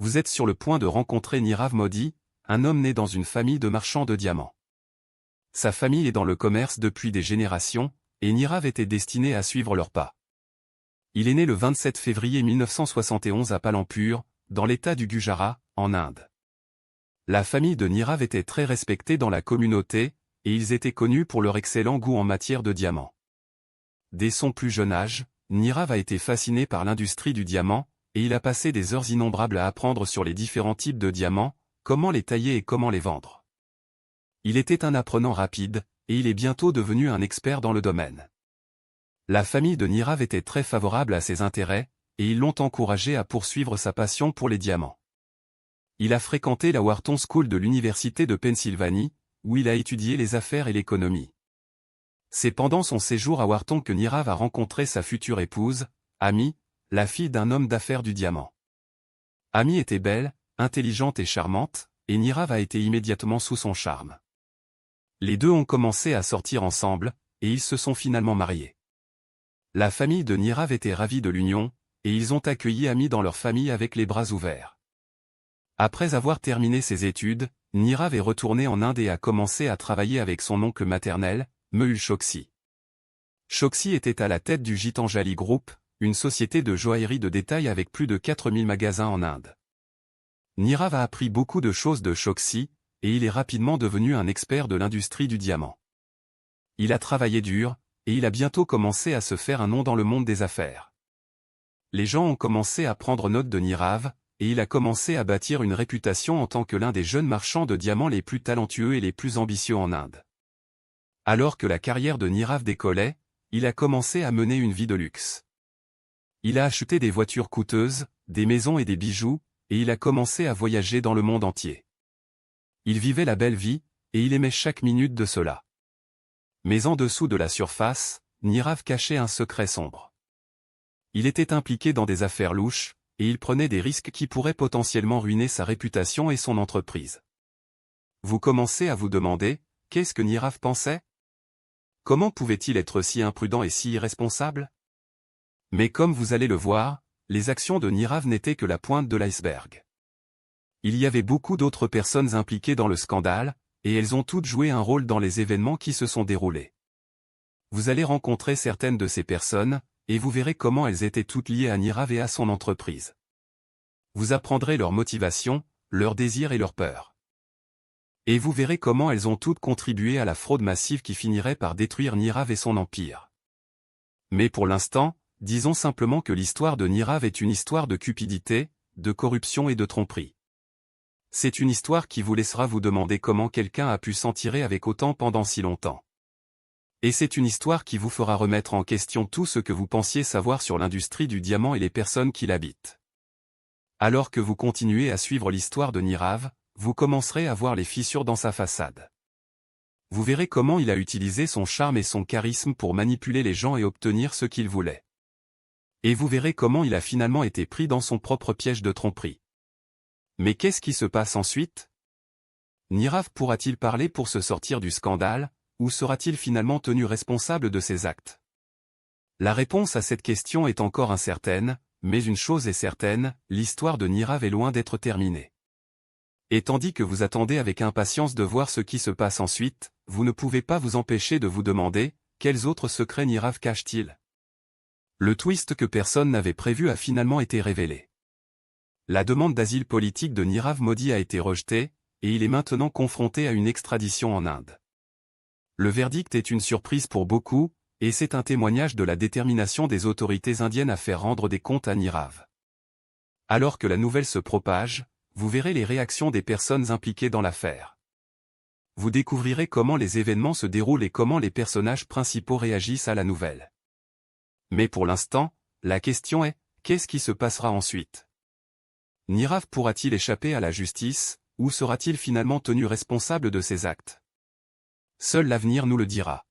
Vous êtes sur le point de rencontrer Nirav Modi, un homme né dans une famille de marchands de diamants. Sa famille est dans le commerce depuis des générations, et Nirav était destiné à suivre leurs pas. Il est né le 27 février 1971 à Palampur, dans l'état du Gujarat, en Inde. La famille de Nirav était très respectée dans la communauté, et ils étaient connus pour leur excellent goût en matière de diamants. Dès son plus jeune âge, Nirav a été fasciné par l'industrie du diamant, et il a passé des heures innombrables à apprendre sur les différents types de diamants, comment les tailler et comment les vendre. Il était un apprenant rapide, et il est bientôt devenu un expert dans le domaine. La famille de Nirav était très favorable à ses intérêts, et ils l'ont encouragé à poursuivre sa passion pour les diamants. Il a fréquenté la Wharton School de l'Université de Pennsylvanie, où il a étudié les affaires et l'économie. C'est pendant son séjour à Wharton que Nirav a rencontré sa future épouse, Amy, la fille d'un homme d'affaires du diamant. Amy était belle, intelligente et charmante, et Nirav a été immédiatement sous son charme. Les deux ont commencé à sortir ensemble, et ils se sont finalement mariés. La famille de Nirav était ravie de l'union, et ils ont accueilli Amy dans leur famille avec les bras ouverts. Après avoir terminé ses études, Nirav est retourné en Inde et a commencé à travailler avec son oncle maternel, Mehul Choksi. Choksi était à la tête du Gitanjali Group, une société de joaillerie de détail avec plus de 4000 magasins en Inde. Nirav a appris beaucoup de choses de Choksi, et il est rapidement devenu un expert de l'industrie du diamant. Il a travaillé dur, et il a bientôt commencé à se faire un nom dans le monde des affaires. Les gens ont commencé à prendre note de Nirav, et il a commencé à bâtir une réputation en tant que l'un des jeunes marchands de diamants les plus talentueux et les plus ambitieux en Inde. Alors que la carrière de Nirav décollait, il a commencé à mener une vie de luxe. Il a acheté des voitures coûteuses, des maisons et des bijoux, et il a commencé à voyager dans le monde entier. Il vivait la belle vie, et il aimait chaque minute de cela. Mais en dessous de la surface, Nirav cachait un secret sombre. Il était impliqué dans des affaires louches, et il prenait des risques qui pourraient potentiellement ruiner sa réputation et son entreprise. Vous commencez à vous demander, qu'est-ce que Nirav pensait? Comment pouvait-il être si imprudent et si irresponsable? Mais comme vous allez le voir, les actions de Nirav n'étaient que la pointe de l'iceberg. Il y avait beaucoup d'autres personnes impliquées dans le scandale, et elles ont toutes joué un rôle dans les événements qui se sont déroulés. Vous allez rencontrer certaines de ces personnes, et vous verrez comment elles étaient toutes liées à Nirav et à son entreprise. Vous apprendrez leurs motivations, leurs désirs et leurs peurs. Et vous verrez comment elles ont toutes contribué à la fraude massive qui finirait par détruire Nirav et son empire. Mais pour l'instant, disons simplement que l'histoire de Nirav est une histoire de cupidité, de corruption et de tromperie. C'est une histoire qui vous laissera vous demander comment quelqu'un a pu s'en tirer avec autant pendant si longtemps. Et c'est une histoire qui vous fera remettre en question tout ce que vous pensiez savoir sur l'industrie du diamant et les personnes qui l'habitent. Alors que vous continuez à suivre l'histoire de Nirav, vous commencerez à voir les fissures dans sa façade. Vous verrez comment il a utilisé son charme et son charisme pour manipuler les gens et obtenir ce qu'il voulait. Et vous verrez comment il a finalement été pris dans son propre piège de tromperie. Mais qu'est-ce qui se passe ensuite? Nirav pourra-t-il parler pour se sortir du scandale, ou sera-t-il finalement tenu responsable de ses actes? La réponse à cette question est encore incertaine, mais une chose est certaine, l'histoire de Nirav est loin d'être terminée. Et tandis que vous attendez avec impatience de voir ce qui se passe ensuite, vous ne pouvez pas vous empêcher de vous demander, quels autres secrets Nirav cache-t-il? Le twist que personne n'avait prévu a finalement été révélé. La demande d'asile politique de Nirav Modi a été rejetée, et il est maintenant confronté à une extradition en Inde. Le verdict est une surprise pour beaucoup, et c'est un témoignage de la détermination des autorités indiennes à faire rendre des comptes à Nirav. Alors que la nouvelle se propage, vous verrez les réactions des personnes impliquées dans l'affaire. Vous découvrirez comment les événements se déroulent et comment les personnages principaux réagissent à la nouvelle. Mais pour l'instant, la question est, qu'est-ce qui se passera ensuite? Nirav pourra-t-il échapper à la justice, ou sera-t-il finalement tenu responsable de ses actes? Seul l'avenir nous le dira.